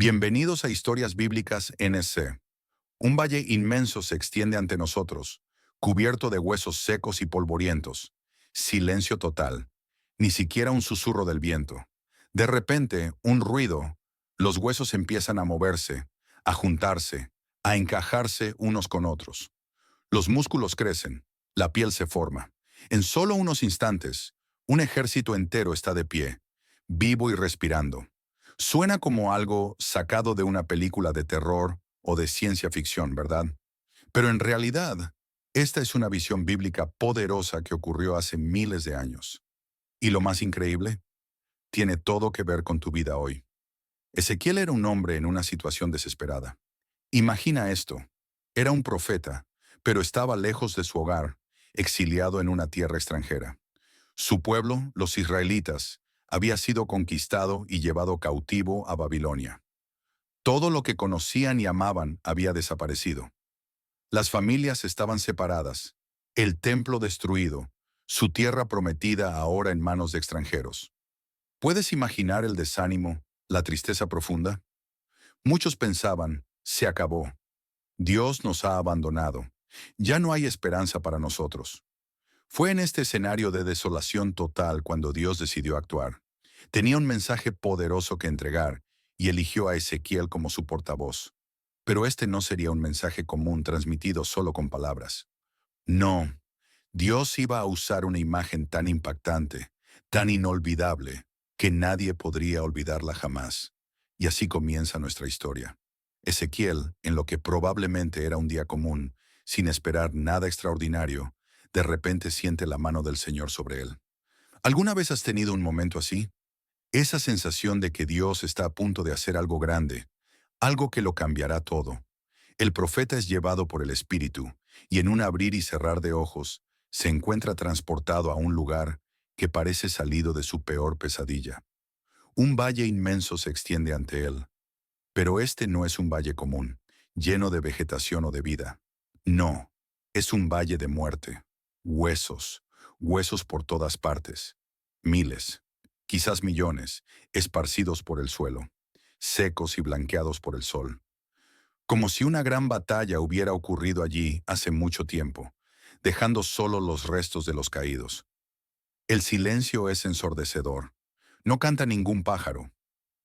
Bienvenidos a Historias Bíblicas NC. Un valle inmenso se extiende ante nosotros, cubierto de huesos secos y polvorientos. Silencio total. Ni siquiera un susurro del viento. De repente, un ruido. Los huesos empiezan a moverse, a juntarse, a encajarse unos con otros. Los músculos crecen, la piel se forma. En solo unos instantes, un ejército entero está de pie, vivo y respirando. Suena como algo sacado de una película de terror o de ciencia ficción, ¿verdad? Pero en realidad, esta es una visión bíblica poderosa que ocurrió hace miles de años. Y lo más increíble, tiene todo que ver con tu vida hoy. Ezequiel era un hombre en una situación desesperada. Imagina esto. Era un profeta, pero estaba lejos de su hogar, exiliado en una tierra extranjera. Su pueblo, los israelitas, había sido conquistado y llevado cautivo a Babilonia. Todo lo que conocían y amaban había desaparecido. Las familias estaban separadas, el templo destruido, su tierra prometida ahora en manos de extranjeros. ¿Puedes imaginar el desánimo, la tristeza profunda? Muchos pensaban, se acabó. Dios nos ha abandonado. Ya no hay esperanza para nosotros. Fue en este escenario de desolación total cuando Dios decidió actuar. Tenía un mensaje poderoso que entregar y eligió a Ezequiel como su portavoz. Pero este no sería un mensaje común transmitido solo con palabras. No, Dios iba a usar una imagen tan impactante, tan inolvidable, que nadie podría olvidarla jamás. Y así comienza nuestra historia. Ezequiel, en lo que probablemente era un día común, sin esperar nada extraordinario, de repente siente la mano del Señor sobre él. ¿Alguna vez has tenido un momento así? Esa sensación de que Dios está a punto de hacer algo grande, algo que lo cambiará todo. El profeta es llevado por el Espíritu, y en un abrir y cerrar de ojos, se encuentra transportado a un lugar que parece salido de su peor pesadilla. Un valle inmenso se extiende ante él, pero este no es un valle común, lleno de vegetación o de vida. No, es un valle de muerte. Huesos, huesos por todas partes. Miles, quizás millones, esparcidos por el suelo, secos y blanqueados por el sol. Como si una gran batalla hubiera ocurrido allí hace mucho tiempo, dejando solo los restos de los caídos. El silencio es ensordecedor. No canta ningún pájaro.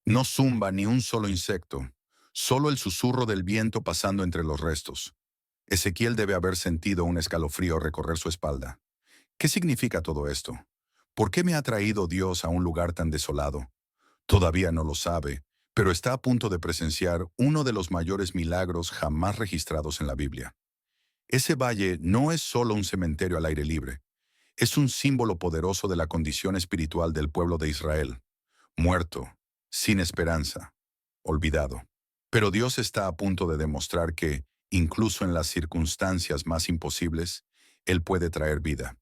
No zumba ni un solo insecto. Solo el susurro del viento pasando entre los restos. Ezequiel debe haber sentido un escalofrío recorrer su espalda. ¿Qué significa todo esto? ¿Por qué me ha traído Dios a un lugar tan desolado? Todavía no lo sabe, pero está a punto de presenciar uno de los mayores milagros jamás registrados en la Biblia. Ese valle no es solo un cementerio al aire libre, es un símbolo poderoso de la condición espiritual del pueblo de Israel, muerto, sin esperanza, olvidado. Pero Dios está a punto de demostrar que, incluso en las circunstancias más imposibles, Él puede traer vida.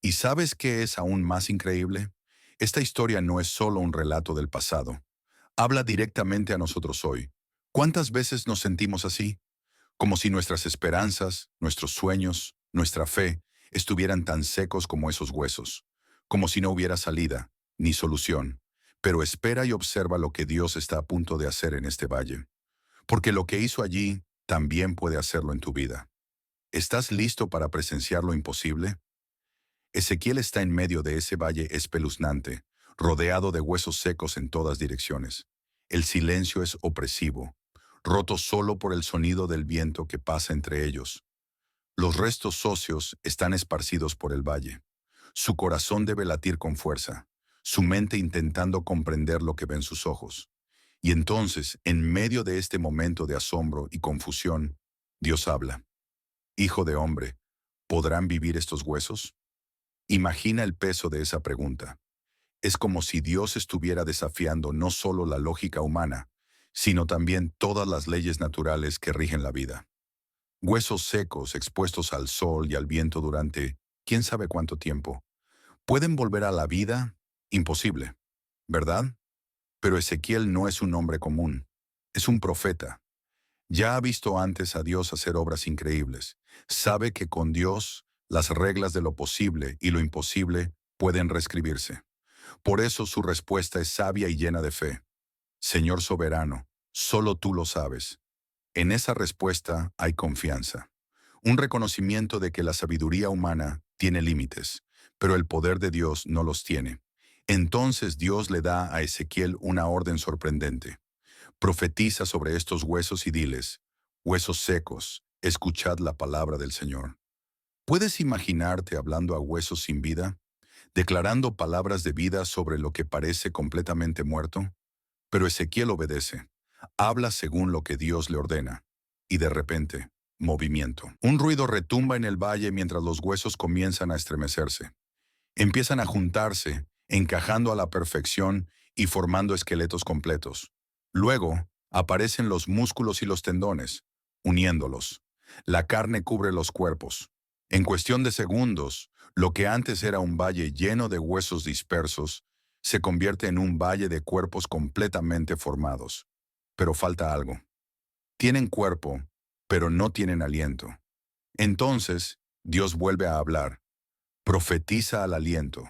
¿Y sabes qué es aún más increíble? Esta historia no es solo un relato del pasado. Habla directamente a nosotros hoy. ¿Cuántas veces nos sentimos así? Como si nuestras esperanzas, nuestros sueños, nuestra fe, estuvieran tan secos como esos huesos. Como si no hubiera salida, ni solución. Pero espera y observa lo que Dios está a punto de hacer en este valle. Porque lo que hizo allí, también puede hacerlo en tu vida. ¿Estás listo para presenciar lo imposible? Ezequiel está en medio de ese valle espeluznante, rodeado de huesos secos en todas direcciones. El silencio es opresivo, roto solo por el sonido del viento que pasa entre ellos. Los restos óseos están esparcidos por el valle. Su corazón debe latir con fuerza, su mente intentando comprender lo que ven sus ojos. Y entonces, en medio de este momento de asombro y confusión, Dios habla. Hijo de hombre, ¿podrán vivir estos huesos? Imagina el peso de esa pregunta. Es como si Dios estuviera desafiando no solo la lógica humana, sino también todas las leyes naturales que rigen la vida. Huesos secos expuestos al sol y al viento durante quién sabe cuánto tiempo. ¿Pueden volver a la vida? Imposible, ¿verdad? Pero Ezequiel no es un hombre común, es un profeta. Ya ha visto antes a Dios hacer obras increíbles. Sabe que con Dios las reglas de lo posible y lo imposible pueden reescribirse. Por eso su respuesta es sabia y llena de fe. Señor soberano, Solo tú lo sabes. En esa respuesta hay confianza. Un reconocimiento de que la sabiduría humana tiene límites, pero el poder de Dios no los tiene. Entonces Dios le da a Ezequiel una orden sorprendente. Profetiza sobre estos huesos y diles, huesos secos, escuchad la palabra del Señor. ¿Puedes imaginarte hablando a huesos sin vida? Declarando palabras de vida sobre lo que parece completamente muerto? Pero Ezequiel obedece. Habla según lo que Dios le ordena. Y de repente, movimiento. Un ruido retumba en el valle mientras los huesos comienzan a estremecerse. Empiezan a juntarse, encajando a la perfección y formando esqueletos completos. Luego, aparecen los músculos y los tendones, uniéndolos. La carne cubre los cuerpos. En cuestión de segundos, lo que antes era un valle lleno de huesos dispersos, se convierte en un valle de cuerpos completamente formados. Pero falta algo. Tienen cuerpo, pero no tienen aliento. Entonces, Dios vuelve a hablar. Profetiza al aliento.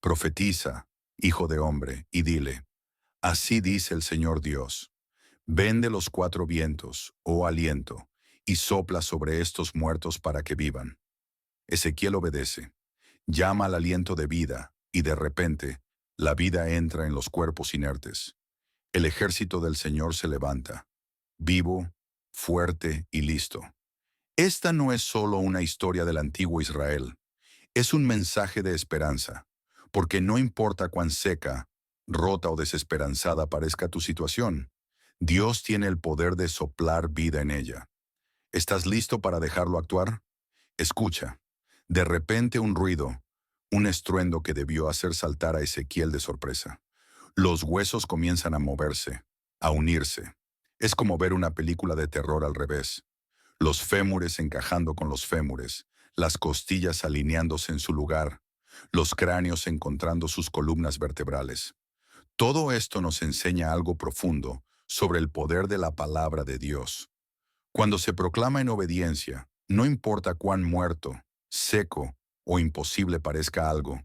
Profetiza, hijo de hombre, y dile, así dice el Señor Dios. Ven de los cuatro vientos, oh aliento, y sopla sobre estos muertos para que vivan. Ezequiel obedece. Llama al aliento de vida, y de repente, la vida entra en los cuerpos inertes. El ejército del Señor se levanta, vivo, fuerte y listo. Esta no es solo una historia del antiguo Israel, es un mensaje de esperanza, porque no importa cuán seca, rota o desesperanzada parezca tu situación, Dios tiene el poder de soplar vida en ella. ¿Estás listo para dejarlo actuar? Escucha. De repente un ruido, un estruendo que debió hacer saltar a Ezequiel de sorpresa. Los huesos comienzan a moverse, a unirse. Es como ver una película de terror al revés. Los fémures encajando con los fémures, las costillas alineándose en su lugar, los cráneos encontrando sus columnas vertebrales. Todo esto nos enseña algo profundo sobre el poder de la palabra de Dios. Cuando se proclama en obediencia, no importa cuán muerto, seco o imposible parezca algo,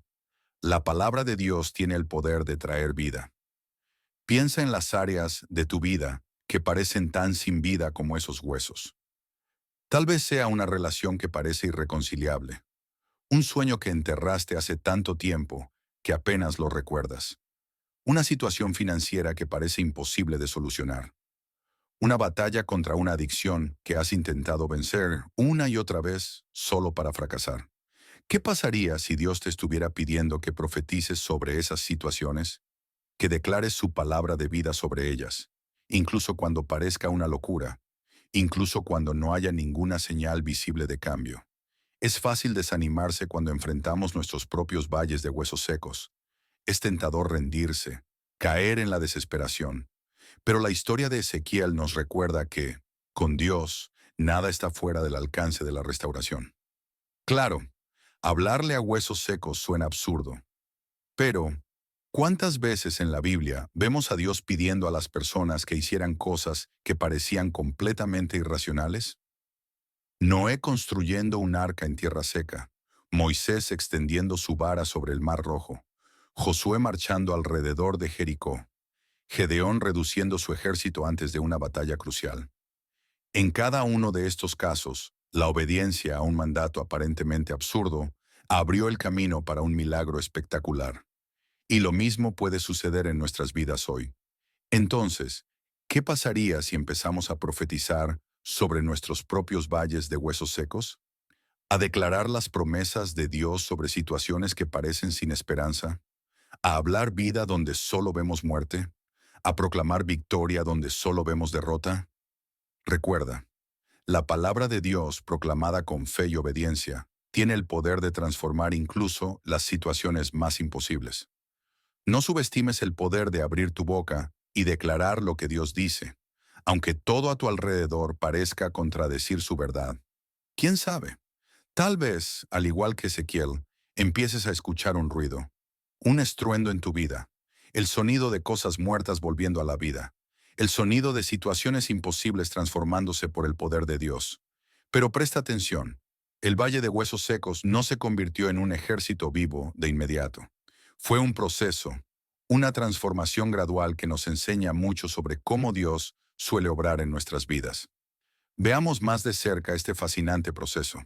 la palabra de Dios tiene el poder de traer vida. Piensa en las áreas de tu vida que parecen tan sin vida como esos huesos. Tal vez sea una relación que parece irreconciliable, un sueño que enterraste hace tanto tiempo que apenas lo recuerdas, una situación financiera que parece imposible de solucionar, una batalla contra una adicción que has intentado vencer una y otra vez solo para fracasar. ¿Qué pasaría si Dios te estuviera pidiendo que profetices sobre esas situaciones? Que declares su palabra de vida sobre ellas, incluso cuando parezca una locura, incluso cuando no haya ninguna señal visible de cambio. Es fácil desanimarse cuando enfrentamos nuestros propios valles de huesos secos. Es tentador rendirse, caer en la desesperación. Pero la historia de Ezequiel nos recuerda que, con Dios, nada está fuera del alcance de la restauración. Claro, hablarle a huesos secos suena absurdo, pero ¿cuántas veces en la Biblia vemos a Dios pidiendo a las personas que hicieran cosas que parecían completamente irracionales? Noé construyendo un arca en tierra seca, Moisés extendiendo su vara sobre el mar rojo, Josué marchando alrededor de Jericó, Gedeón reduciendo su ejército antes de una batalla crucial. En cada uno de estos casos, la obediencia a un mandato aparentemente absurdo abrió el camino para un milagro espectacular. Y lo mismo puede suceder en nuestras vidas hoy. Entonces, ¿qué pasaría si empezamos a profetizar sobre nuestros propios valles de huesos secos? ¿A declarar las promesas de Dios sobre situaciones que parecen sin esperanza? ¿A hablar vida donde solo vemos muerte? ¿A proclamar victoria donde solo vemos derrota? Recuerda, la palabra de Dios proclamada con fe y obediencia tiene el poder de transformar incluso las situaciones más imposibles. No subestimes el poder de abrir tu boca y declarar lo que Dios dice, aunque todo a tu alrededor parezca contradecir su verdad. ¿Quién sabe? Tal vez, al igual que Ezequiel, empieces a escuchar un ruido, un estruendo en tu vida, el sonido de cosas muertas volviendo a la vida, el sonido de situaciones imposibles transformándose por el poder de Dios. Pero presta atención, el valle de huesos secos no se convirtió en un ejército vivo de inmediato. Fue un proceso, una transformación gradual que nos enseña mucho sobre cómo Dios suele obrar en nuestras vidas. Veamos más de cerca este fascinante proceso.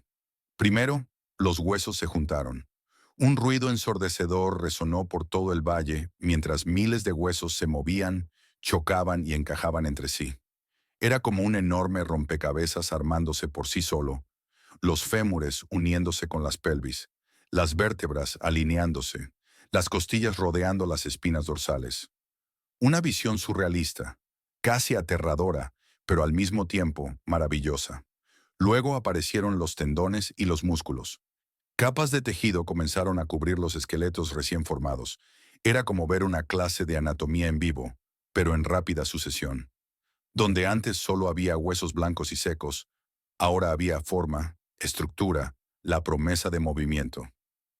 Primero, los huesos se juntaron. Un ruido ensordecedor resonó por todo el valle mientras miles de huesos se movían, chocaban y encajaban entre sí. Era como un enorme rompecabezas armándose por sí solo, los fémures uniéndose con las pelvis, las vértebras alineándose, las costillas rodeando las espinas dorsales. Una visión surrealista, casi aterradora, pero al mismo tiempo maravillosa. Luego aparecieron los tendones y los músculos. Capas de tejido comenzaron a cubrir los esqueletos recién formados. Era como ver una clase de anatomía en vivo, pero en rápida sucesión. Donde antes solo había huesos blancos y secos, ahora había forma, estructura, la promesa de movimiento.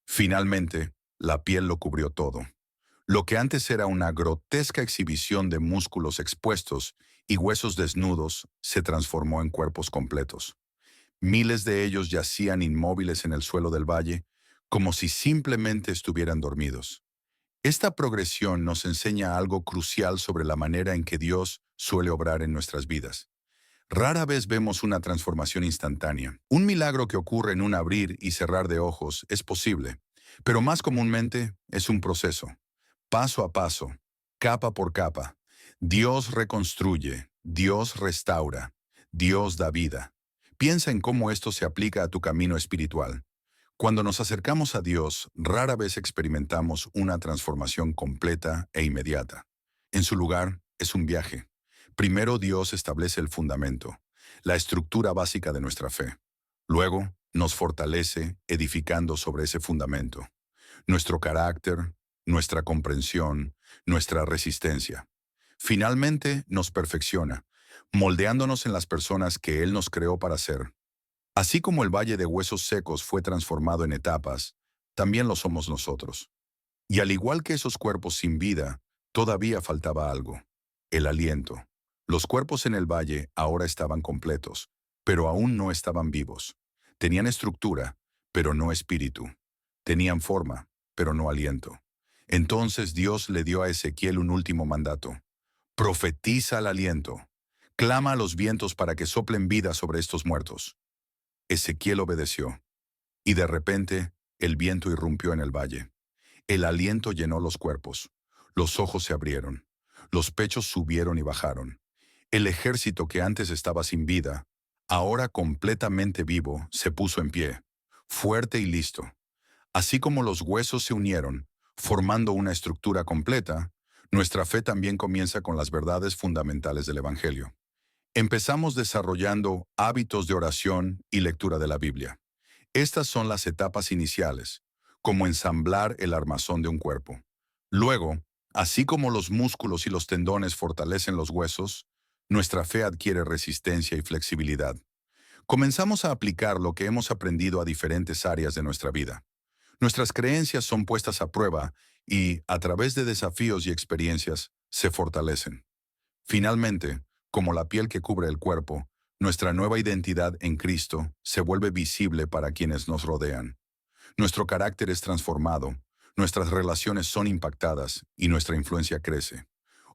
Finalmente, la piel lo cubrió todo. Lo que antes era una grotesca exhibición de músculos expuestos y huesos desnudos se transformó en cuerpos completos. Miles de ellos yacían inmóviles en el suelo del valle, como si simplemente estuvieran dormidos. Esta progresión nos enseña algo crucial sobre la manera en que Dios suele obrar en nuestras vidas. Rara vez vemos una transformación instantánea. Un milagro que ocurre en un abrir y cerrar de ojos es posible, pero más comúnmente es un proceso. Paso a paso, capa por capa. Dios reconstruye, Dios restaura, Dios da vida. Piensa en cómo esto se aplica a tu camino espiritual. Cuando nos acercamos a Dios, rara vez experimentamos una transformación completa e inmediata. En su lugar, es un viaje. Primero Dios establece el fundamento, la estructura básica de nuestra fe. Luego, nos fortalece edificando sobre ese fundamento. Nuestro carácter, nuestra comprensión, nuestra resistencia. Finalmente, nos perfecciona, moldeándonos en las personas que Él nos creó para ser. Así como el valle de huesos secos fue transformado en etapas, también lo somos nosotros. Y al igual que esos cuerpos sin vida, todavía faltaba algo: el aliento. Los cuerpos en el valle ahora estaban completos, pero aún no estaban vivos. Tenían estructura, pero no espíritu. Tenían forma, pero no aliento. Entonces Dios le dio a Ezequiel un último mandato: profetiza al aliento. Clama a los vientos para que soplen vida sobre estos muertos. Ezequiel obedeció, y de repente el viento irrumpió en el valle. El aliento llenó los cuerpos. Los ojos se abrieron. Los pechos subieron y bajaron. El ejército que antes estaba sin vida, ahora completamente vivo, se puso en pie, fuerte y listo. Así como los huesos se unieron, formando una estructura completa, nuestra fe también comienza con las verdades fundamentales del Evangelio. Empezamos desarrollando hábitos de oración y lectura de la Biblia. Estas son las etapas iniciales, como ensamblar el armazón de un cuerpo. Luego, así como los músculos y los tendones fortalecen los huesos, nuestra fe adquiere resistencia y flexibilidad. Comenzamos a aplicar lo que hemos aprendido a diferentes áreas de nuestra vida. Nuestras creencias son puestas a prueba y, a través de desafíos y experiencias, se fortalecen. Finalmente, como la piel que cubre el cuerpo, nuestra nueva identidad en Cristo se vuelve visible para quienes nos rodean. Nuestro carácter es transformado, nuestras relaciones son impactadas y nuestra influencia crece.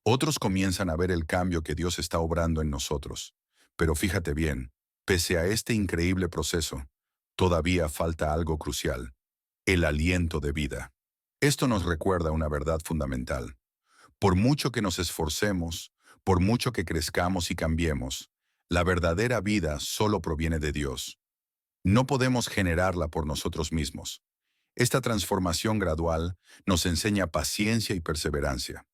Otros comienzan a ver el cambio que Dios está obrando en nosotros. Pero fíjate bien, pese a este increíble proceso, todavía falta algo crucial: el aliento de vida. Esto nos recuerda una verdad fundamental. Por mucho que nos esforcemos, por mucho que crezcamos y cambiemos, la verdadera vida solo proviene de Dios. No podemos generarla por nosotros mismos. Esta transformación gradual nos enseña paciencia y perseverancia.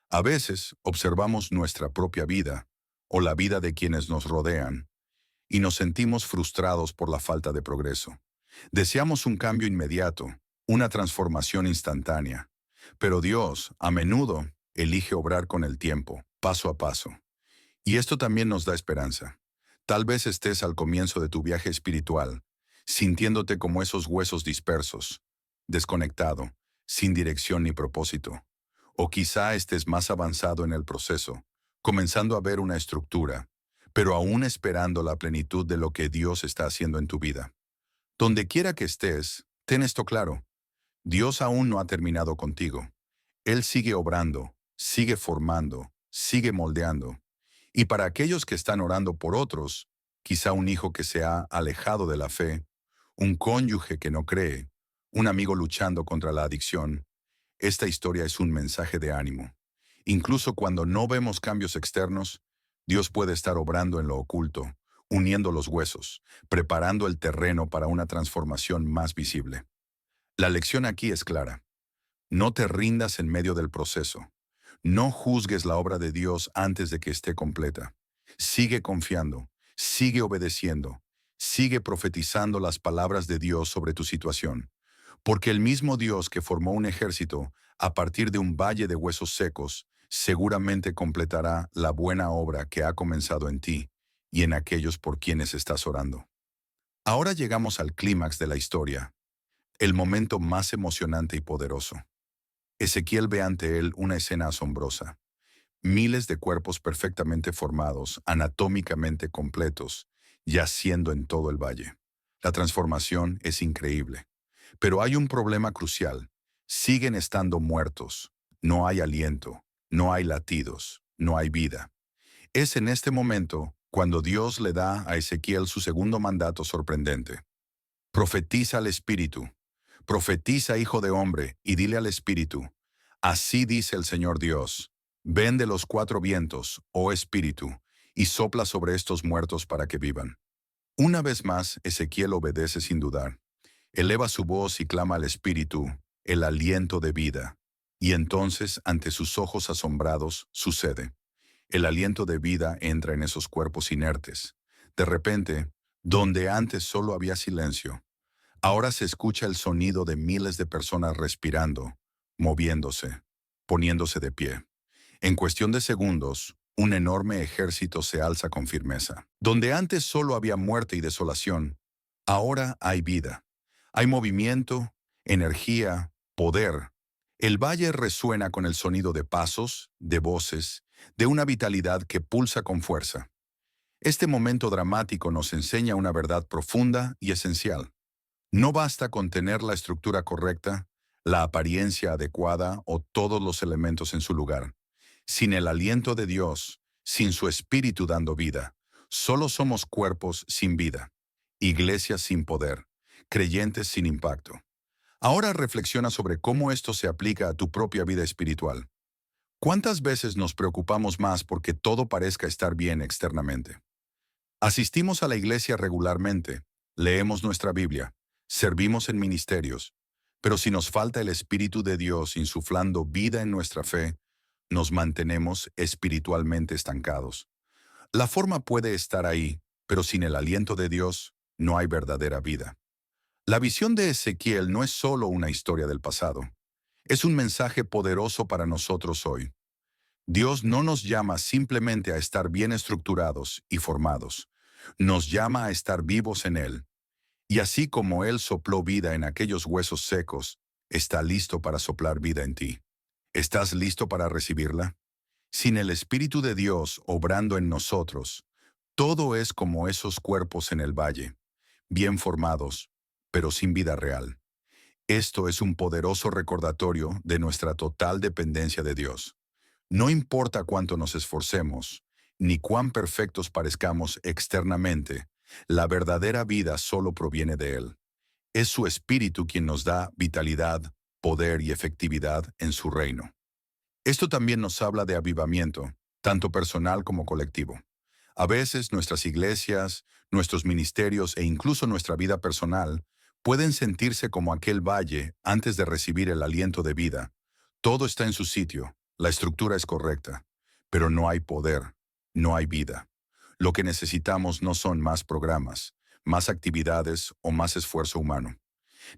A veces observamos nuestra propia vida o la vida de quienes nos rodean y nos sentimos frustrados por la falta de progreso. Deseamos un cambio inmediato, una transformación instantánea. Pero Dios, a menudo, elige obrar con el tiempo, paso a paso. Y esto también nos da esperanza. Tal vez estés al comienzo de tu viaje espiritual, sintiéndote como esos huesos dispersos, desconectado, sin dirección ni propósito. O quizá estés más avanzado en el proceso, comenzando a ver una estructura, pero aún esperando la plenitud de lo que Dios está haciendo en tu vida. Donde quiera que estés, ten esto claro: Dios aún no ha terminado contigo. Él sigue obrando, sigue formando, sigue moldeando. Y para aquellos que están orando por otros, quizá un hijo que se ha alejado de la fe, un cónyuge que no cree, un amigo luchando contra la adicción, esta historia es un mensaje de ánimo. Incluso cuando no vemos cambios externos, Dios puede estar obrando en lo oculto, uniendo los huesos, preparando el terreno para una transformación más visible. La lección aquí es clara. No te rindas en medio del proceso. No juzgues la obra de Dios antes de que esté completa. Sigue confiando, sigue obedeciendo, sigue profetizando las palabras de Dios sobre tu situación. Porque el mismo Dios que formó un ejército a partir de un valle de huesos secos, seguramente completará la buena obra que ha comenzado en ti y en aquellos por quienes estás orando. Ahora llegamos al clímax de la historia, el momento más emocionante y poderoso. Ezequiel ve ante él una escena asombrosa. Miles de cuerpos perfectamente formados, anatómicamente completos, yaciendo en todo el valle. La transformación es increíble. Pero hay un problema crucial. Siguen estando muertos. No hay aliento, no hay latidos, no hay vida. Es en este momento cuando Dios le da a Ezequiel su segundo mandato sorprendente. Profetiza al Espíritu. Profetiza, hijo de hombre, y dile al Espíritu. Así dice el Señor Dios. Ven de los cuatro vientos, oh Espíritu, y sopla sobre estos muertos para que vivan. Una vez más, Ezequiel obedece sin dudar. Eleva su voz y clama al Espíritu, el aliento de vida. Y entonces, ante sus ojos asombrados, sucede. El aliento de vida entra en esos cuerpos inertes. De repente, donde antes solo había silencio, ahora se escucha el sonido de miles de personas respirando, moviéndose, poniéndose de pie. En cuestión de segundos, un enorme ejército se alza con firmeza. Donde antes solo había muerte y desolación, ahora hay vida. Hay movimiento, energía, poder. El valle resuena con el sonido de pasos, de voces, de una vitalidad que pulsa con fuerza. Este momento dramático nos enseña una verdad profunda y esencial. No basta con tener la estructura correcta, la apariencia adecuada o todos los elementos en su lugar. Sin el aliento de Dios, sin su espíritu dando vida, solo somos cuerpos sin vida, iglesias sin poder, creyentes sin impacto. Ahora reflexiona sobre cómo esto se aplica a tu propia vida espiritual. ¿Cuántas veces nos preocupamos más porque todo parezca estar bien externamente? Asistimos a la iglesia regularmente, leemos nuestra Biblia, servimos en ministerios, pero si nos falta el Espíritu de Dios insuflando vida en nuestra fe, nos mantenemos espiritualmente estancados. La forma puede estar ahí, pero sin el aliento de Dios, no hay verdadera vida. La visión de Ezequiel no es solo una historia del pasado, es un mensaje poderoso para nosotros hoy. Dios no nos llama simplemente a estar bien estructurados y formados, nos llama a estar vivos en Él. Y así como Él sopló vida en aquellos huesos secos, está listo para soplar vida en ti. ¿Estás listo para recibirla? Sin el Espíritu de Dios obrando en nosotros, todo es como esos cuerpos en el valle, bien formados, pero sin vida real. Esto es un poderoso recordatorio de nuestra total dependencia de Dios. No importa cuánto nos esforcemos, ni cuán perfectos parezcamos externamente, la verdadera vida solo proviene de Él. Es su Espíritu quien nos da vitalidad, poder y efectividad en su reino. Esto también nos habla de avivamiento, tanto personal como colectivo. A veces nuestras iglesias, nuestros ministerios e incluso nuestra vida personal pueden sentirse como aquel valle antes de recibir el aliento de vida. Todo está en su sitio, la estructura es correcta, pero no hay poder, no hay vida. Lo que necesitamos no son más programas, más actividades o más esfuerzo humano.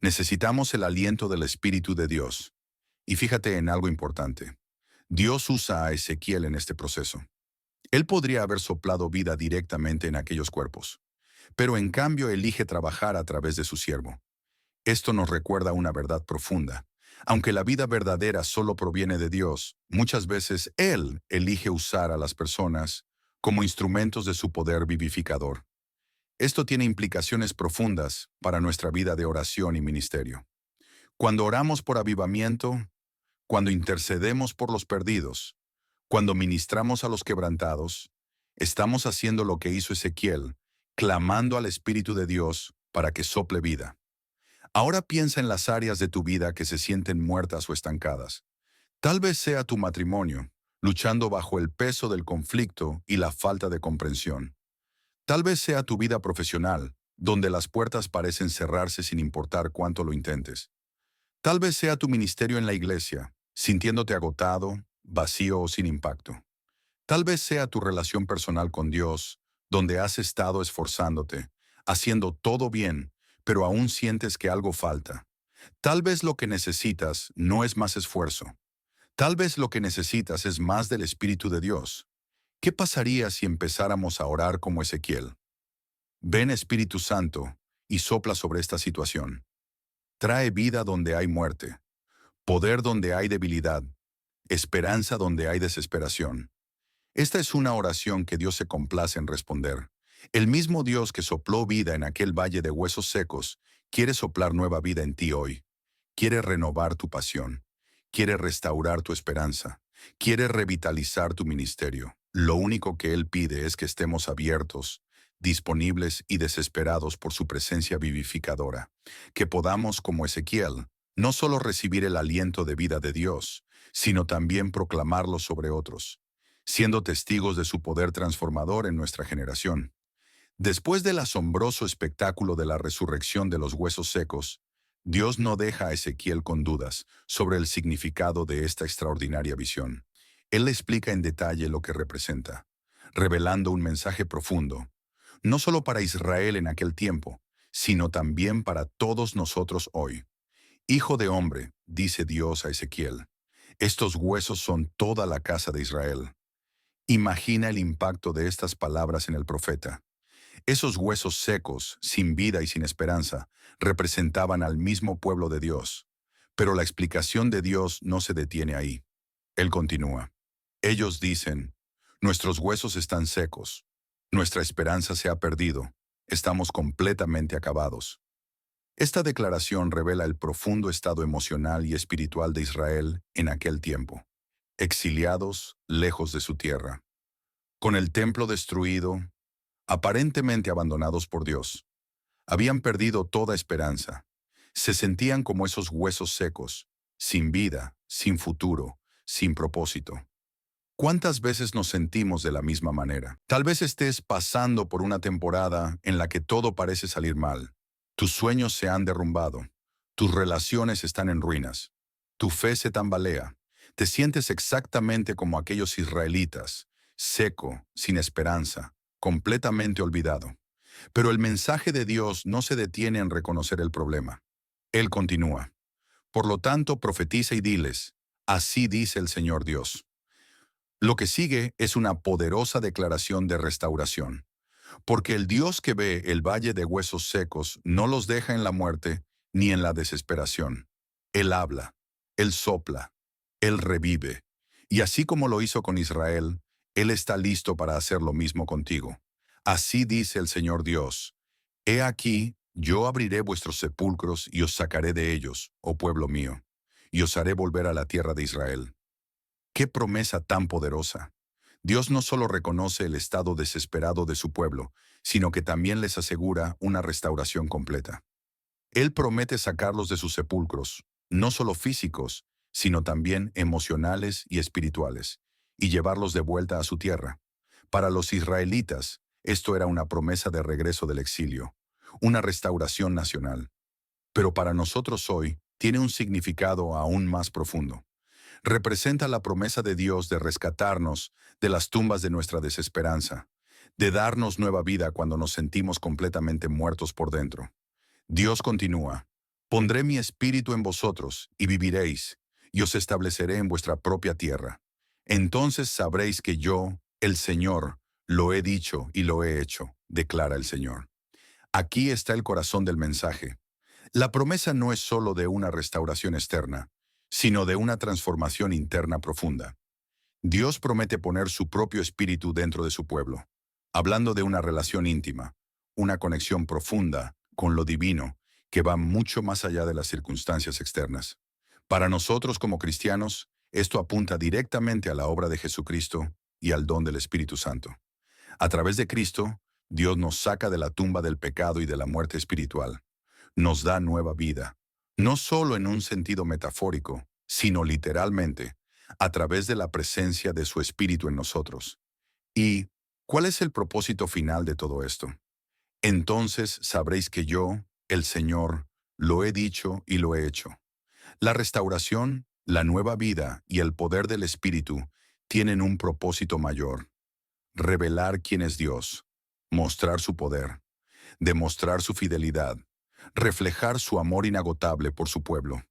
Necesitamos el aliento del Espíritu de Dios. Y fíjate en algo importante. Dios usa a Ezequiel en este proceso. Él podría haber soplado vida directamente en aquellos cuerpos, pero en cambio elige trabajar a través de su siervo. Esto nos recuerda una verdad profunda. Aunque la vida verdadera solo proviene de Dios, muchas veces Él elige usar a las personas como instrumentos de su poder vivificador. Esto tiene implicaciones profundas para nuestra vida de oración y ministerio. Cuando oramos por avivamiento, cuando intercedemos por los perdidos, cuando ministramos a los quebrantados, Estamos haciendo lo que hizo Ezequiel, clamando al Espíritu de Dios para que sople vida. Ahora piensa en las áreas de tu vida que se sienten muertas o estancadas. Tal vez sea tu matrimonio, luchando bajo el peso del conflicto y la falta de comprensión. Tal vez sea tu vida profesional, donde las puertas parecen cerrarse sin importar cuánto lo intentes. Tal vez sea tu ministerio en la iglesia, sintiéndote agotado, vacío o sin impacto. Tal vez sea tu relación personal con Dios, donde has estado esforzándote, haciendo todo bien, pero aún sientes que algo falta. Tal vez lo que necesitas no es más esfuerzo. Tal vez lo que necesitas es más del Espíritu de Dios. ¿Qué pasaría si empezáramos a orar como Ezequiel? Ven Espíritu Santo y sopla sobre esta situación. Trae vida donde hay muerte, poder donde hay debilidad, esperanza donde hay desesperación. Esta es una oración que Dios se complace en responder. El mismo Dios que sopló vida en aquel valle de huesos secos, quiere soplar nueva vida en ti hoy. Quiere renovar tu pasión. Quiere restaurar tu esperanza. Quiere revitalizar tu ministerio. Lo único que Él pide es que estemos abiertos, disponibles y desesperados por su presencia vivificadora. Que podamos, como Ezequiel, no solo recibir el aliento de vida de Dios, sino también proclamarlo sobre otros, siendo testigos de su poder transformador en nuestra generación. Después del asombroso espectáculo de la resurrección de los huesos secos, Dios no deja a Ezequiel con dudas sobre el significado de esta extraordinaria visión. Él le explica en detalle lo que representa, revelando un mensaje profundo, no solo para Israel en aquel tiempo, sino también para todos nosotros hoy. Hijo de hombre, dice Dios a Ezequiel, estos huesos son toda la casa de Israel. Imagina el impacto de estas palabras en el profeta. Esos huesos secos, sin vida y sin esperanza, representaban al mismo pueblo de Dios. Pero la explicación de Dios no se detiene ahí. Él continúa. Ellos dicen, nuestros huesos están secos, nuestra esperanza se ha perdido, estamos completamente acabados. Esta declaración revela el profundo estado emocional y espiritual de Israel en aquel tiempo, exiliados lejos de su tierra, con el templo destruido, aparentemente abandonados por Dios. Habían perdido toda esperanza. Se sentían como esos huesos secos, sin vida, sin futuro, sin propósito. ¿Cuántas veces nos sentimos de la misma manera? Tal vez estés pasando por una temporada en la que todo parece salir mal. Tus sueños se han derrumbado. Tus relaciones están en ruinas. Tu fe se tambalea. Te sientes exactamente como aquellos israelitas, seco, sin esperanza, completamente olvidado. Pero el mensaje de Dios no se detiene en reconocer el problema. Él continúa. Por lo tanto, profetiza y diles, así dice el Señor Dios. Lo que sigue es una poderosa declaración de restauración. Porque el Dios que ve el valle de huesos secos no los deja en la muerte ni en la desesperación. Él habla, Él sopla, Él revive. Y así como lo hizo con Israel, Él está listo para hacer lo mismo contigo. Así dice el Señor Dios. He aquí, yo abriré vuestros sepulcros y os sacaré de ellos, oh pueblo mío, y os haré volver a la tierra de Israel. ¡Qué promesa tan poderosa! Dios no solo reconoce el estado desesperado de su pueblo, sino que también les asegura una restauración completa. Él promete sacarlos de sus sepulcros, no solo físicos, sino también emocionales y espirituales, y llevarlos de vuelta a su tierra. Para los israelitas, esto era una promesa de regreso del exilio, una restauración nacional. Pero para nosotros hoy, tiene un significado aún más profundo. Representa la promesa de Dios de rescatarnos de las tumbas de nuestra desesperanza, de darnos nueva vida cuando nos sentimos completamente muertos por dentro. Dios continúa, pondré mi espíritu en vosotros y viviréis, y os estableceré en vuestra propia tierra. Entonces sabréis que yo, el Señor, lo he dicho y lo he hecho, declara el Señor. Aquí está el corazón del mensaje. La promesa no es solo de una restauración externa, sino de una transformación interna profunda. Dios promete poner su propio espíritu dentro de su pueblo, hablando de una relación íntima, una conexión profunda con lo divino que va mucho más allá de las circunstancias externas. Para nosotros como cristianos, esto apunta directamente a la obra de Jesucristo y al don del Espíritu Santo. A través de Cristo, Dios nos saca de la tumba del pecado y de la muerte espiritual. Nos da nueva vida, no solo en un sentido metafórico, sino literalmente, a través de la presencia de su Espíritu en nosotros. ¿Y cuál es el propósito final de todo esto? Entonces sabréis que yo, el Señor, lo he dicho y lo he hecho. La restauración, la nueva vida y el poder del Espíritu tienen un propósito mayor: revelar quién es Dios, mostrar su poder, demostrar su fidelidad, reflejar su amor inagotable por su pueblo.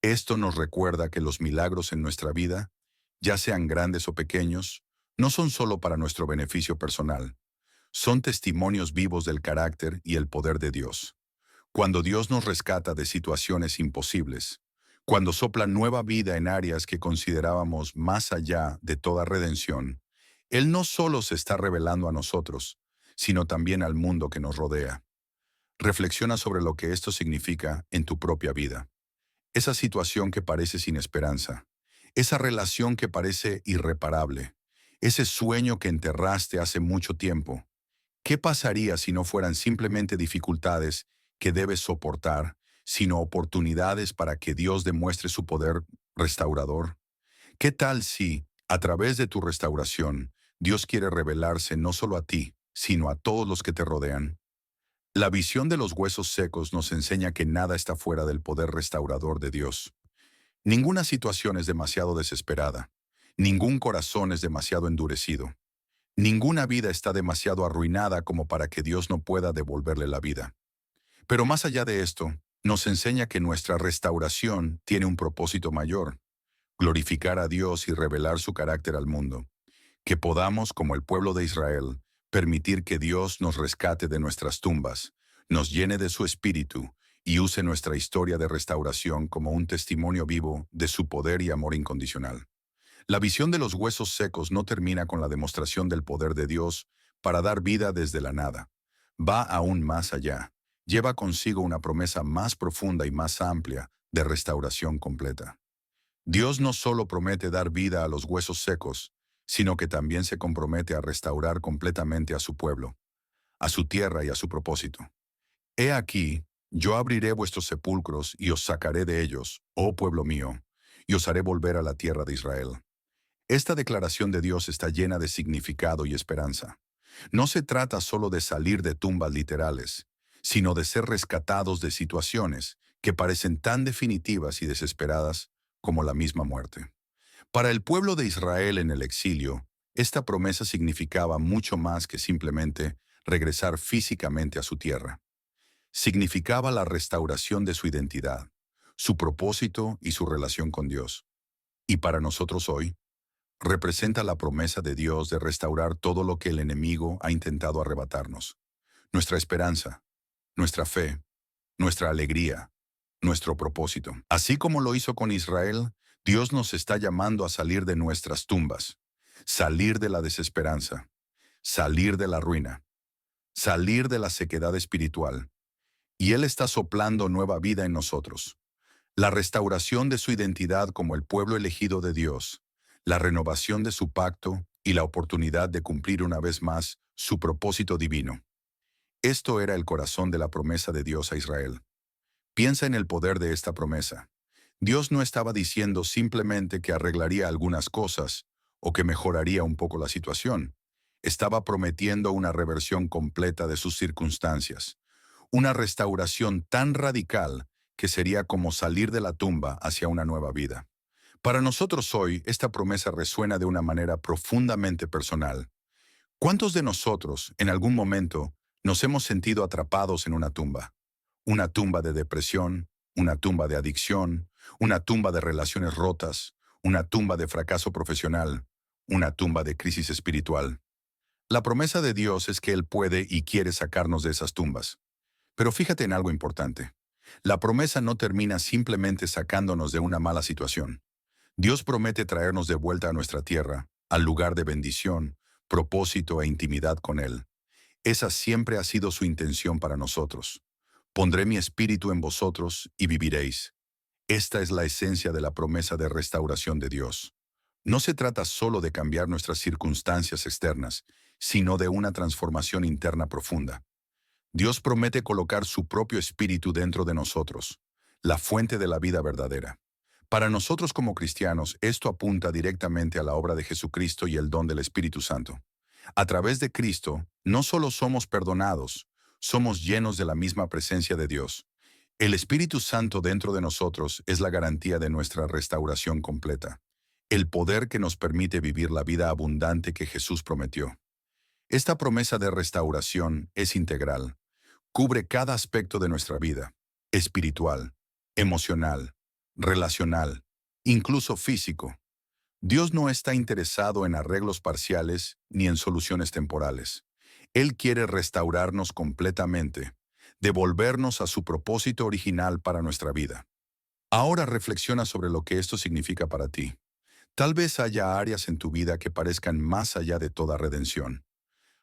Esto nos recuerda que los milagros en nuestra vida, ya sean grandes o pequeños, no son solo para nuestro beneficio personal, son testimonios vivos del carácter y el poder de Dios. Cuando Dios nos rescata de situaciones imposibles, cuando sopla nueva vida en áreas que considerábamos más allá de toda redención, Él no solo se está revelando a nosotros, sino también al mundo que nos rodea. Reflexiona sobre lo que esto significa en tu propia vida. Esa situación que parece sin esperanza, esa relación que parece irreparable, ese sueño que enterraste hace mucho tiempo. ¿Qué pasaría si no fueran simplemente dificultades que debes soportar, sino oportunidades para que Dios demuestre su poder restaurador? ¿Qué tal si, a través de tu restauración, Dios quiere revelarse no solo a ti, sino a todos los que te rodean? La visión de los huesos secos nos enseña que nada está fuera del poder restaurador de Dios. Ninguna situación es demasiado desesperada. Ningún corazón es demasiado endurecido. Ninguna vida está demasiado arruinada como para que Dios no pueda devolverle la vida. Pero más allá de esto, nos enseña que nuestra restauración tiene un propósito mayor: glorificar a Dios y revelar su carácter al mundo. Que podamos, como el pueblo de Israel, permitir que Dios nos rescate de nuestras tumbas, nos llene de su espíritu y use nuestra historia de restauración como un testimonio vivo de su poder y amor incondicional. La visión de los huesos secos no termina con la demostración del poder de Dios para dar vida desde la nada. Va aún más allá. Lleva consigo una promesa más profunda y más amplia de restauración completa. Dios no solo promete dar vida a los huesos secos, sino que también se compromete a restaurar completamente a su pueblo, a su tierra y a su propósito. He aquí, yo abriré vuestros sepulcros y os sacaré de ellos, oh pueblo mío, y os haré volver a la tierra de Israel. Esta declaración de Dios está llena de significado y esperanza. No se trata solo de salir de tumbas literales, sino de ser rescatados de situaciones que parecen tan definitivas y desesperadas como la misma muerte. Para el pueblo de Israel en el exilio, esta promesa significaba mucho más que simplemente regresar físicamente a su tierra. Significaba la restauración de su identidad, su propósito y su relación con Dios. Y para nosotros hoy, representa la promesa de Dios de restaurar todo lo que el enemigo ha intentado arrebatarnos: nuestra esperanza, nuestra fe, nuestra alegría, nuestro propósito. Así como lo hizo con Israel, Dios nos está llamando a salir de nuestras tumbas, salir de la desesperanza, salir de la ruina, salir de la sequedad espiritual. Y Él está soplando nueva vida en nosotros. La restauración de su identidad como el pueblo elegido de Dios, la renovación de su pacto y la oportunidad de cumplir una vez más su propósito divino. Esto era el corazón de la promesa de Dios a Israel. Piensa en el poder de esta promesa. Dios no estaba diciendo simplemente que arreglaría algunas cosas o que mejoraría un poco la situación. Estaba prometiendo una reversión completa de sus circunstancias, una restauración tan radical que sería como salir de la tumba hacia una nueva vida. Para nosotros hoy, esta promesa resuena de una manera profundamente personal. ¿Cuántos de nosotros, en algún momento, nos hemos sentido atrapados en una tumba? Una tumba de depresión, una tumba de adicción, una tumba de relaciones rotas, una tumba de fracaso profesional, una tumba de crisis espiritual. La promesa de Dios es que Él puede y quiere sacarnos de esas tumbas. Pero fíjate en algo importante. La promesa no termina simplemente sacándonos de una mala situación. Dios promete traernos de vuelta a nuestra tierra, al lugar de bendición, propósito e intimidad con Él. Esa siempre ha sido su intención para nosotros. Pondré mi espíritu en vosotros y viviréis. Esta es la esencia de la promesa de restauración de Dios. No se trata solo de cambiar nuestras circunstancias externas, sino de una transformación interna profunda. Dios promete colocar su propio espíritu dentro de nosotros, la fuente de la vida verdadera. Para nosotros como cristianos, esto apunta directamente a la obra de Jesucristo y el don del Espíritu Santo. A través de Cristo, no solo somos perdonados, somos llenos de la misma presencia de Dios. El Espíritu Santo dentro de nosotros es la garantía de nuestra restauración completa, el poder que nos permite vivir la vida abundante que Jesús prometió. Esta promesa de restauración es integral, cubre cada aspecto de nuestra vida, espiritual, emocional, relacional, incluso físico. Dios no está interesado en arreglos parciales ni en soluciones temporales. Él quiere restaurarnos completamente, devolvernos a su propósito original para nuestra vida. Ahora reflexiona sobre lo que esto significa para ti. Tal vez haya áreas en tu vida que parezcan más allá de toda redención.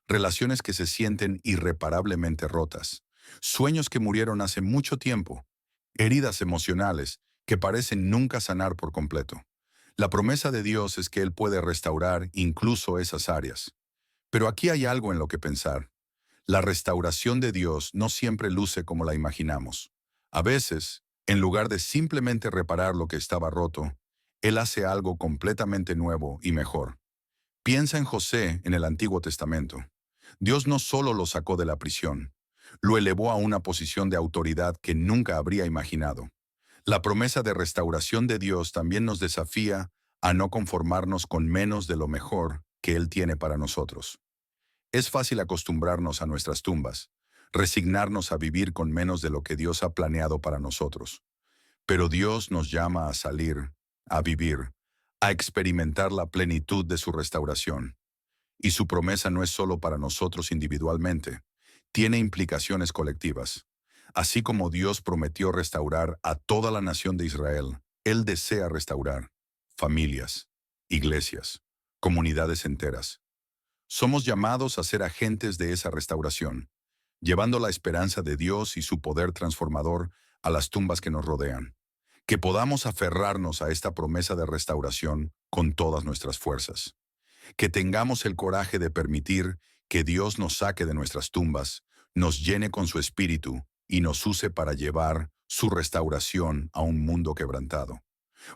Relaciones que se sienten irreparablemente rotas. Sueños que murieron hace mucho tiempo. Heridas emocionales que parecen nunca sanar por completo. La promesa de Dios es que Él puede restaurar incluso esas áreas. Pero aquí hay algo en lo que pensar. La restauración de Dios no siempre luce como la imaginamos. A veces, en lugar de simplemente reparar lo que estaba roto, Él hace algo completamente nuevo y mejor. Piensa en José en el Antiguo Testamento. Dios no solo lo sacó de la prisión, lo elevó a una posición de autoridad que nunca habría imaginado. La promesa de restauración de Dios también nos desafía a no conformarnos con menos de lo mejor que Él tiene para nosotros. Es fácil acostumbrarnos a nuestras tumbas, resignarnos a vivir con menos de lo que Dios ha planeado para nosotros. Pero Dios nos llama a salir, a vivir, a experimentar la plenitud de su restauración. Y su promesa no es solo para nosotros individualmente, tiene implicaciones colectivas. Así como Dios prometió restaurar a toda la nación de Israel, Él desea restaurar familias, iglesias, comunidades enteras. Somos llamados a ser agentes de esa restauración, llevando la esperanza de Dios y su poder transformador a las tumbas que nos rodean. Que podamos aferrarnos a esta promesa de restauración con todas nuestras fuerzas. Que tengamos el coraje de permitir que Dios nos saque de nuestras tumbas, nos llene con su espíritu y nos use para llevar su restauración a un mundo quebrantado.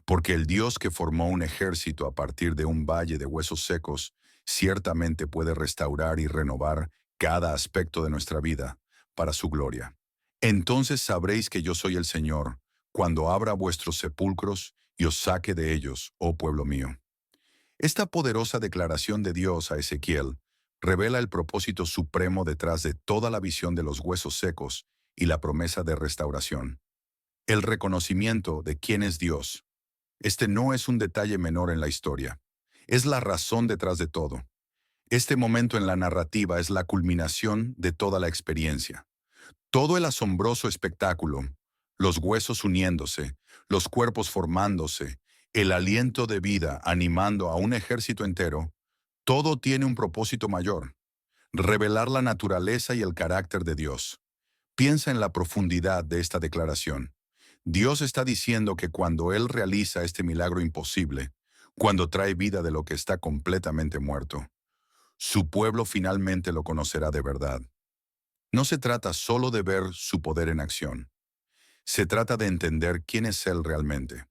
Porque el Dios que formó un ejército a partir de un valle de huesos secos, ciertamente puede restaurar y renovar cada aspecto de nuestra vida para su gloria. Entonces sabréis que yo soy el Señor, cuando abra vuestros sepulcros y os saque de ellos, oh pueblo mío. Esta poderosa declaración de Dios a Ezequiel revela el propósito supremo detrás de toda la visión de los huesos secos y la promesa de restauración. El reconocimiento de quién es Dios. Este no es un detalle menor en la historia. Es la razón detrás de todo. Este momento en la narrativa es la culminación de toda la experiencia. Todo el asombroso espectáculo, los huesos uniéndose, los cuerpos formándose, el aliento de vida animando a un ejército entero, todo tiene un propósito mayor: revelar la naturaleza y el carácter de Dios. Piensa en la profundidad de esta declaración. Dios está diciendo que cuando Él realiza este milagro imposible, cuando trae vida de lo que está completamente muerto, su pueblo finalmente lo conocerá de verdad. No se trata solo de ver su poder en acción. Se trata de entender quién es Él realmente.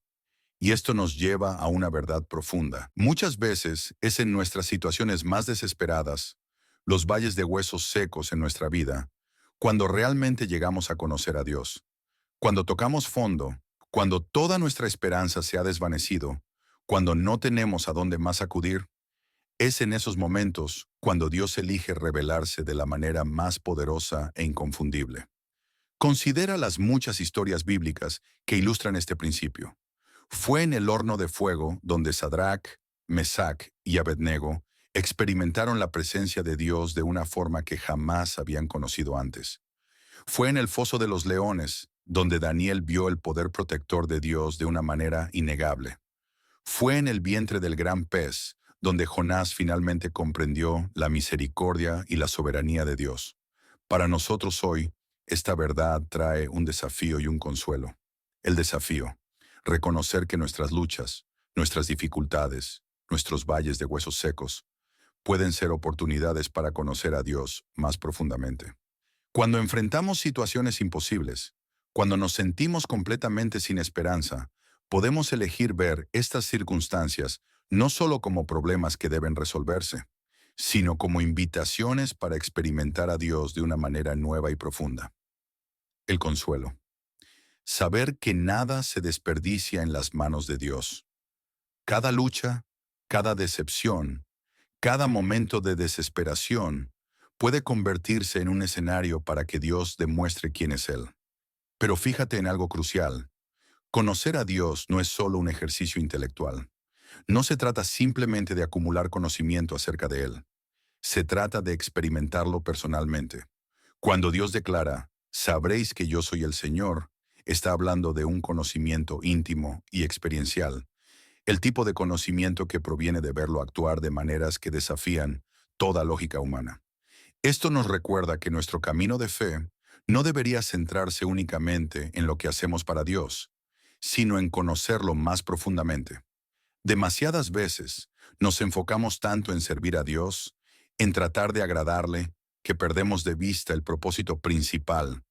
Y esto nos lleva a una verdad profunda. Muchas veces es en nuestras situaciones más desesperadas, los valles de huesos secos en nuestra vida, cuando realmente llegamos a conocer a Dios. Cuando tocamos fondo, cuando toda nuestra esperanza se ha desvanecido, cuando no tenemos a dónde más acudir, es en esos momentos cuando Dios elige revelarse de la manera más poderosa e inconfundible. Considera las muchas historias bíblicas que ilustran este principio. Fue en el horno de fuego donde Sadrach, Mesach y Abednego experimentaron la presencia de Dios de una forma que jamás habían conocido antes. Fue en el foso de los leones donde Daniel vio el poder protector de Dios de una manera innegable. Fue en el vientre del gran pez donde Jonás finalmente comprendió la misericordia y la soberanía de Dios. Para nosotros hoy, esta verdad trae un desafío y un consuelo. El desafío: reconocer que nuestras luchas, nuestras dificultades, nuestros valles de huesos secos, pueden ser oportunidades para conocer a Dios más profundamente. Cuando enfrentamos situaciones imposibles, cuando nos sentimos completamente sin esperanza, podemos elegir ver estas circunstancias no solo como problemas que deben resolverse, sino como invitaciones para experimentar a Dios de una manera nueva y profunda. El consuelo. Saber que nada se desperdicia en las manos de Dios. Cada lucha, cada decepción, cada momento de desesperación puede convertirse en un escenario para que Dios demuestre quién es Él. Pero fíjate en algo crucial. Conocer a Dios no es solo un ejercicio intelectual. No se trata simplemente de acumular conocimiento acerca de Él. Se trata de experimentarlo personalmente. Cuando Dios declara, sabréis que yo soy el Señor, está hablando de un conocimiento íntimo y experiencial. El tipo de conocimiento que proviene de verlo actuar de maneras que desafían toda lógica humana. Esto nos recuerda que nuestro camino de fe no debería centrarse únicamente en lo que hacemos para Dios, sino en conocerlo más profundamente. Demasiadas veces nos enfocamos tanto en servir a Dios, en tratar de agradarle, que perdemos de vista el propósito principal,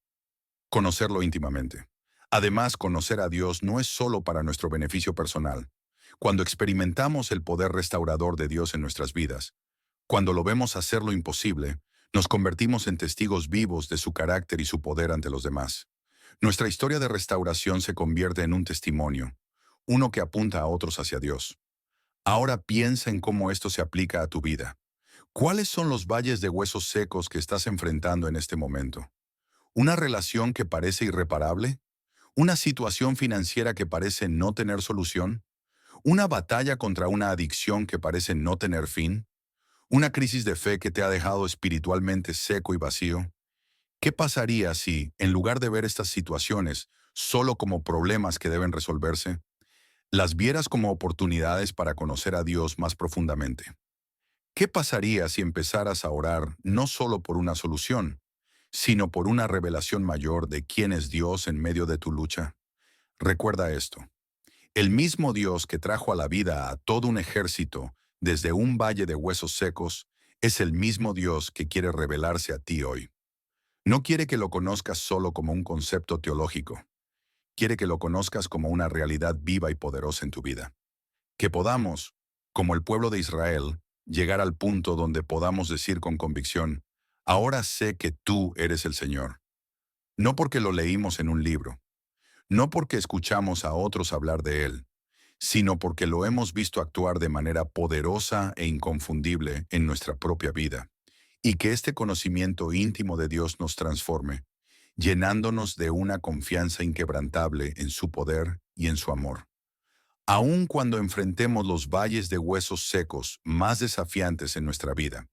conocerlo íntimamente. Además, conocer a Dios no es solo para nuestro beneficio personal. Cuando experimentamos el poder restaurador de Dios en nuestras vidas, cuando lo vemos hacer lo imposible, nos convertimos en testigos vivos de su carácter y su poder ante los demás. Nuestra historia de restauración se convierte en un testimonio, uno que apunta a otros hacia Dios. Ahora piensa en cómo esto se aplica a tu vida. ¿Cuáles son los valles de huesos secos que estás enfrentando en este momento? ¿Una relación que parece irreparable? ¿Una situación financiera que parece no tener solución? ¿Una batalla contra una adicción que parece no tener fin? ¿Una crisis de fe que te ha dejado espiritualmente seco y vacío? ¿Qué pasaría si, en lugar de ver estas situaciones solo como problemas que deben resolverse, las vieras como oportunidades para conocer a Dios más profundamente? ¿Qué pasaría si empezaras a orar no solo por una solución, sino por una revelación mayor de quién es Dios en medio de tu lucha? Recuerda esto. El mismo Dios que trajo a la vida a todo un ejército desde un valle de huesos secos es el mismo Dios que quiere revelarse a ti hoy. No quiere que lo conozcas solo como un concepto teológico. Quiere que lo conozcas como una realidad viva y poderosa en tu vida. Que podamos, como el pueblo de Israel, llegar al punto donde podamos decir con convicción, ahora sé que tú eres el Señor. No porque lo leímos en un libro, no porque escuchamos a otros hablar de Él, sino porque lo hemos visto actuar de manera poderosa e inconfundible en nuestra propia vida, y que este conocimiento íntimo de Dios nos transforme, llenándonos de una confianza inquebrantable en su poder y en su amor. Aun cuando enfrentemos los valles de huesos secos más desafiantes en nuestra vida,